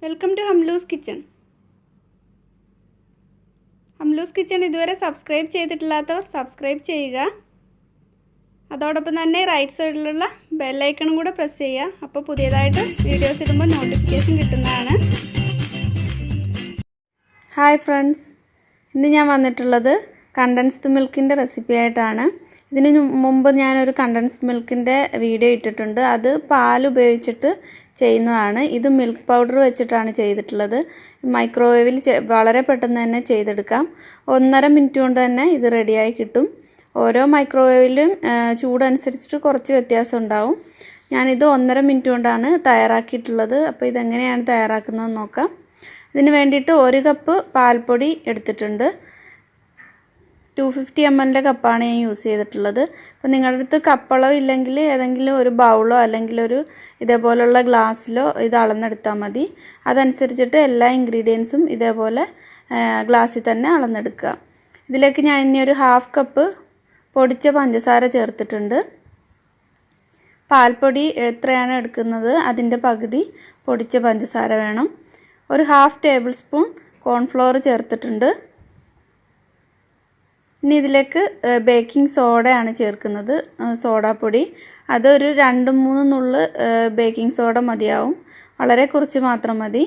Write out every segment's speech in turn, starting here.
Welcome to Hamloo's kitchen. Hamloo's kitchen ഇതുവരെ subscribe ചെയ്തിട്ടില്ലാത്തവർ subscribe ചെയ്യുക. അതോടൊപ്പം തന്നെ റൈറ്റ് സൈഡിലുള്ള ബെല്ലൈക്കണും കൂടെ പ്രസ് ചെയ്യുക. അപ്പോൾ പുതിയതായിട്ട് വീഡിയോസ് ഇടുമ്പോൾ നോട്ടിഫിക്കേഷൻ കിട്ടുന്നതാണ്. ഹായ് ഫ്രണ്ട്സ്, ഇന്ന് ഞാൻ വന്നിട്ടുള്ളത് കണ്ടൻസ്ഡ് മിൽക്കിൻ്റെ റെസിപ്പി ആയിട്ടാണ്. ഇതിന് മുമ്പ് ഞാനൊരു കണ്ടൻസ്ഡ് മിൽക്കിൻ്റെ വീഡിയോ ഇട്ടിട്ടുണ്ട്. അത് പാൽ ഉപയോഗിച്ചിട്ട് ചെയ്യുന്നതാണ്. ഇത് മിൽക്ക് പൗഡർ വെച്ചിട്ടാണ് ചെയ്തിട്ടുള്ളത്. മൈക്രോവേവിൽ വളരെ പെട്ടെന്ന് തന്നെ ചെയ്തെടുക്കാം. 1.5 മിനിറ്റ് കൊണ്ട് തന്നെ ഇത് റെഡിയായി കിട്ടും. ഓരോ മൈക്രോവേവിലും ചൂടനുസരിച്ചിട്ട് കുറച്ച് വ്യത്യാസം ഉണ്ടാവും. ഞാനിത് 1.5 മിനിറ്റ് കൊണ്ടാണ് തയ്യാറാക്കിയിട്ടുള്ളത്. അപ്പോൾ ഇതെങ്ങനെയാണ് തയ്യാറാക്കുന്നതെന്ന് നോക്കാം. ഇതിന് വേണ്ടിയിട്ട് 1 കപ്പ് പാൽപ്പൊടി എടുത്തിട്ടുണ്ട്. 250 ml കപ്പാണ് ഞാൻ യൂസ് ചെയ്തിട്ടുള്ളത്. അപ്പോൾ നിങ്ങളുടെ അടുത്ത് കപ്പളവ് ഇല്ലെങ്കിൽ ഏതെങ്കിലും ഒരു ബൗളോ അല്ലെങ്കിൽ ഒരു ഇതേപോലുള്ള ഗ്ലാസ്സിലോ ഇത് അളന്നെടുത്താൽ മതി. അതനുസരിച്ചിട്ട് എല്ലാ ഇൻഗ്രീഡിയൻസും ഇതേപോലെ ഗ്ലാസ്സിൽ തന്നെ അളന്നെടുക്കുക. ഇതിലേക്ക് ഞാൻ ഇനി ഒരു 1/2 കപ്പ് പൊടിച്ച പഞ്ചസാര ചേർത്തിട്ടുണ്ട്. പാൽപ്പൊടി എത്രയാണ് എടുക്കുന്നത് അതിൻ്റെ പകുതി പൊടിച്ച പഞ്ചസാര വേണം. ഒരു 1/2 ടേബിൾ സ്പൂൺ കോൺഫ്ലോർ ചേർത്തിട്ടുണ്ട്. ഇനി ഇതിലേക്ക് ബേക്കിംഗ് സോഡയാണ് ചേർക്കുന്നത്, സോഡാപ്പൊടി. അതൊരു 2-3 നുള്ള് ബേക്കിംഗ് സോഡ മതിയാവും, വളരെ കുറച്ച് മാത്രം മതി.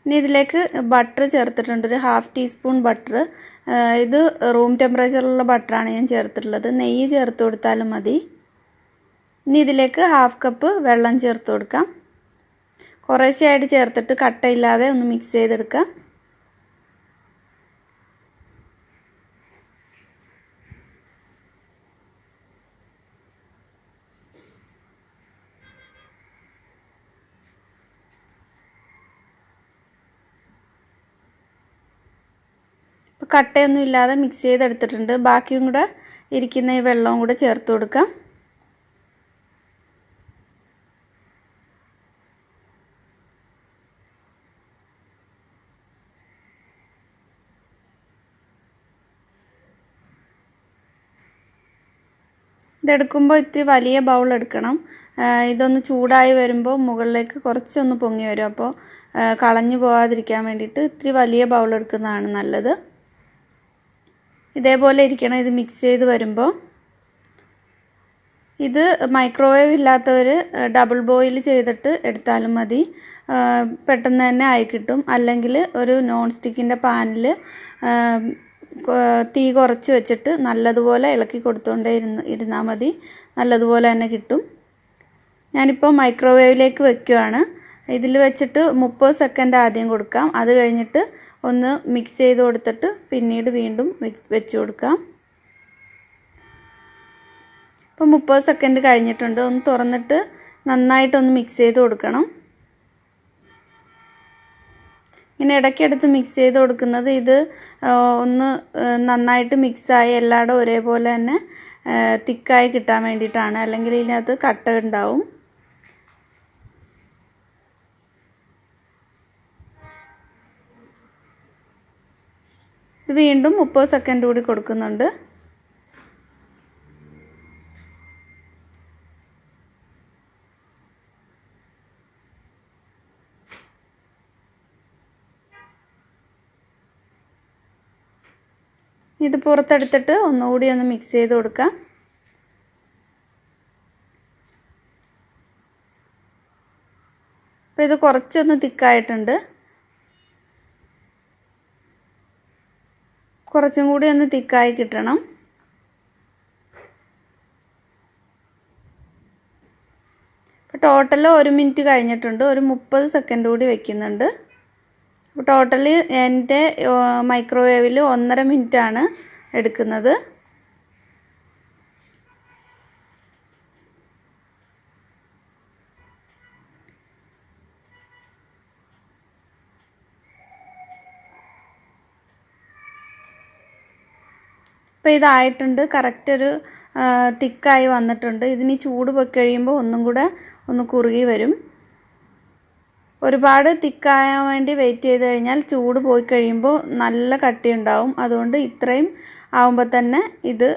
ഇനി ഇതിലേക്ക് ബട്ടർ ചേർത്തിട്ടുണ്ട്, ഒരു 1/2 ടീസ്പൂൺ ബട്ടർ. ഇത് റൂം ടെമ്പറേച്ചറിലുള്ള ബട്ടറാണ് ഞാൻ ചേർത്തിട്ടുള്ളത്. നെയ്യ് ചേർത്ത് കൊടുത്താലും മതി. ഇനി ഇതിലേക്ക് 1/2 കപ്പ് വെള്ളം ചേർത്ത് കൊടുക്കാം. കുറേശ്ശെയായിട്ട് ചേർത്തിട്ട് കട്ടയില്ലാതെ ഒന്ന് മിക്സ് ചെയ്തെടുക്കാം. കട്ടയൊന്നും ഇല്ലാതെ മിക്സ് ചെയ്തെടുത്തിട്ടുണ്ട്. ബാക്കിയും കൂടെ ഇരിക്കുന്ന ഈ വെള്ളവും കൂടെ ചേർത്ത് കൊടുക്കാം. ഇതെടുക്കുമ്പോൾ ഇത്തിരി വലിയ ബൗൾ എടുക്കണം. ഇതൊന്ന് ചൂടായി വരുമ്പോൾ മുകളിലേക്ക് കുറച്ചൊന്ന് പൊങ്ങി വരും. അപ്പോൾ കളഞ്ഞു പോകാതിരിക്കാൻ വേണ്ടിയിട്ട് ഇത്തിരി വലിയ ബൗൾ എടുക്കുന്നതാണ് നല്ലത്. ഇതേപോലെ ഇരിക്കണം ഇത് മിക്സ് ചെയ്ത് വരുമ്പോൾ. ഇത് മൈക്രോവേവ് ഇല്ലാത്തവർ ഡബിൾ ബോയിൽ ചെയ്തിട്ട് എടുത്താലും മതി, പെട്ടെന്ന് തന്നെ ആയി കിട്ടും. അല്ലെങ്കിൽ ഒരു നോൺ സ്റ്റിക്കിൻ്റെ പാനിൽ തീ കുറച്ച് വെച്ചിട്ട് നല്ലതുപോലെ ഇളക്കി കൊടുത്തുകൊണ്ടേ ഇരുന്നാൽ മതി, നല്ലതുപോലെ തന്നെ കിട്ടും. ഞാനിപ്പോൾ മൈക്രോവേവിലേക്ക് വെക്കുകയാണ്. ഇതിൽ വെച്ചിട്ട് 30 സെക്കൻഡ് ആദ്യം കൊടുക്കാം. അത് കഴിഞ്ഞിട്ട് ഒന്ന് മിക്സ് ചെയ്ത് കൊടുത്തിട്ട് പിന്നീട് വീണ്ടും വെച്ച് കൊടുക്കാം. ഇപ്പോൾ 30 സെക്കൻഡ് കഴിഞ്ഞിട്ടുണ്ട്. ഒന്ന് തുറന്നിട്ട് നന്നായിട്ടൊന്ന് മിക്സ് ചെയ്ത് കൊടുക്കണം. ഇങ്ങനെ ഇടയ്ക്കെടുത്ത് മിക്സ് ചെയ്ത് കൊടുക്കുന്നത് ഇത് ഒന്ന് നന്നായിട്ട് മിക്സായി എല്ലായിടും ഒരേപോലെ തന്നെ തിക്കായി കിട്ടാൻ വേണ്ടിയിട്ടാണ്. അല്ലെങ്കിൽ ഇതിനകത്ത് കട്ട ഉണ്ടാവും. ഇത് വീണ്ടും 30 സെക്കൻഡ് കൂടി കൊടുക്കുന്നുണ്ട്. ഇത് പുറത്തെടുത്തിട്ട് ഒന്നുകൂടി ഒന്ന് മിക്സ് ചെയ്ത് കൊടുക്കാം. അപ്പോൾ ഇത് കുറച്ചൊന്ന് തിക്കായിട്ടുണ്ട്. കുറച്ചും കൂടി ഒന്ന് തിക്കായി കിട്ടണം. ഇപ്പോൾ ടോട്ടൽ 1 മിനിറ്റ് കഴിഞ്ഞിട്ടുണ്ട്. ഒരു 30 സെക്കൻഡ് കൂടി വയ്ക്കുന്നുണ്ട്. അപ്പോൾ ടോട്ടലി എൻ്റെ മൈക്രോവേവിൽ 1.5 മിനിറ്റാണ് എടുക്കുന്നത്. ഇപ്പോൾ ഇതായിട്ടുണ്ട്, കറക്റ്റ് ഒരു തിക്കായി വന്നിട്ടുണ്ട്. ഇതിന് ചൂട് പോയി കഴിയുമ്പോൾ ഒന്നും കൂടെ ഒന്ന് കുറുകി വരും. ഒരുപാട് തിക്കായാൻ വേണ്ടി വെയിറ്റ് ചെയ്ത് കഴിഞ്ഞാൽ ചൂട് പോയി കഴിയുമ്പോൾ നല്ല കട്ടി ഉണ്ടാവും. അതുകൊണ്ട് ഇത്രയും ആവുമ്പോൾ തന്നെ ഇത്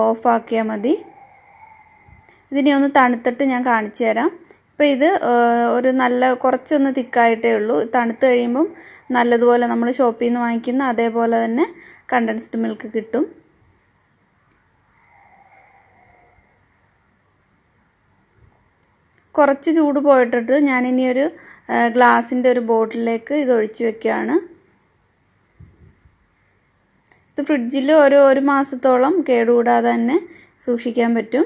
ഓഫാക്കിയാൽ മതി. ഇതിനെ ഒന്ന് തണുത്തിട്ട് ഞാൻ കാണിച്ചു തരാം. ഇപ്പോൾ ഇത് ഒരു നല്ല കുറച്ചൊന്ന് തിക്കായിട്ടേ ഉള്ളൂ. തണുത്ത് കഴിയുമ്പം നല്ലതുപോലെ നമ്മൾ ഷോപ്പിൽ നിന്ന് വാങ്ങിക്കുന്ന അതേപോലെ തന്നെ കണ്ടൻസ്ഡ് മിൽക്ക് കിട്ടും. കുറച്ച് ചൂട് പോയിട്ടിട്ട് ഞാനിനി ഒരു ഗ്ലാസിൻ്റെ ഒരു ബോട്ടിലേക്ക് ഇത് ഒഴിച്ച് വെക്കുകയാണ്. ഇത് ഫ്രിഡ്ജിൽ ഒരു മാസത്തോളം കേടുകൂടാതെ തന്നെ സൂക്ഷിക്കാൻ പറ്റും.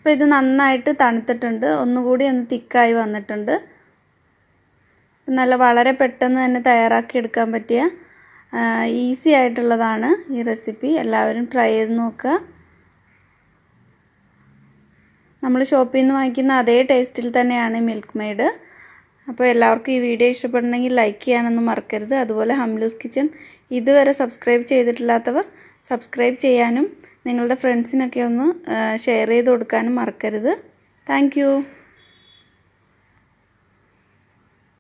ഇപ്പോൾ ഇത് നന്നായിട്ട് തണുത്തിട്ടുണ്ട്. ഒന്നുകൂടി ഒന്ന് തിക്കായി വന്നിട്ടുണ്ട്. നല്ല വളരെ പെട്ടെന്ന് തന്നെ തയ്യാറാക്കി എടുക്കാൻ പറ്റിയ ഈസി ആയിട്ടുള്ളതാണ് ഈ റെസിപ്പി. എല്ലാവരും ട്രൈ ചെയ്ത് നോക്കുക. നമ്മൾ ഷോപ്പിൽ നിന്ന് വാങ്ങിക്കുന്ന അതേ ടേസ്റ്റിൽ തന്നെയാണ് മിൽക്ക് മെയ്ഡ്. അപ്പോൾ എല്ലാവർക്കും ഈ വീഡിയോ ഇഷ്ടപ്പെടണമെങ്കിൽ ലൈക്ക് ചെയ്യാനൊന്നും മറക്കരുത്. അതുപോലെ ഹംലൂസ് കിച്ചൺ ഇതുവരെ സബ്സ്ക്രൈബ് ചെയ്തിട്ടില്ലാത്തവർ സബ്സ്ക്രൈബ് ചെയ്യാനും നിങ്ങളുടെ ഫ്രണ്ട്സിനൊക്കെ ഒന്ന് ഷെയർ ചെയ്ത് കൊടുക്കാനും മറക്കരുത്. താങ്ക്